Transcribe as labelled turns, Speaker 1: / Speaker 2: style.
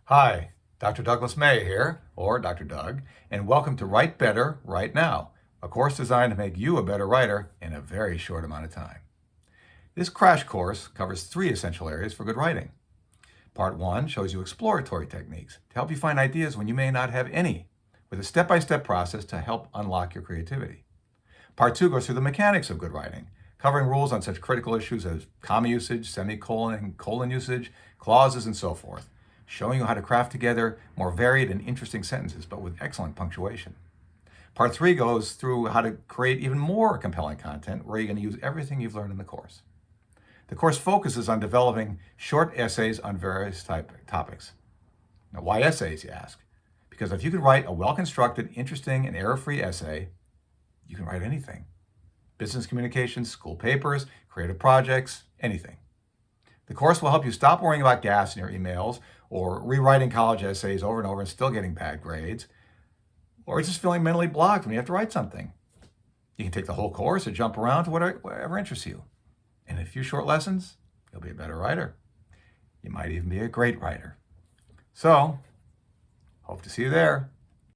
Speaker 1: Hi, Dr. Douglas May here, or Dr. Doug, and welcome to Write Better Right Now, a course designed to make you a better writer in a very short amount of time. This crash course covers 3 essential areas for good writing. Part 1 shows you exploratory techniques to help you find ideas when you may not have any, with a step-by-step process to help unlock your creativity. Part 2 goes through the mechanics of good writing, covering rules on such critical issues as comma usage, semicolon and colon usage, clauses, and so forth, showing you how to craft together more varied and interesting sentences, but with excellent punctuation. Part 3 goes through how to create even more compelling content where you're going to use everything you've learned in the course. The course focuses on developing short essays on various topics. Now, why essays, you ask? Because if you can write a well-constructed, interesting, and error-free essay, you can write anything. Business communications, school papers, creative projects, anything. The course will help you stop worrying about gas in your emails or rewriting college essays over and over and still getting bad grades, or just feeling mentally blocked when you have to write something. You can take the whole course or jump around to whatever interests you. In a few short lessons, you'll be a better writer. You might even be a great writer. So, hope to see you there.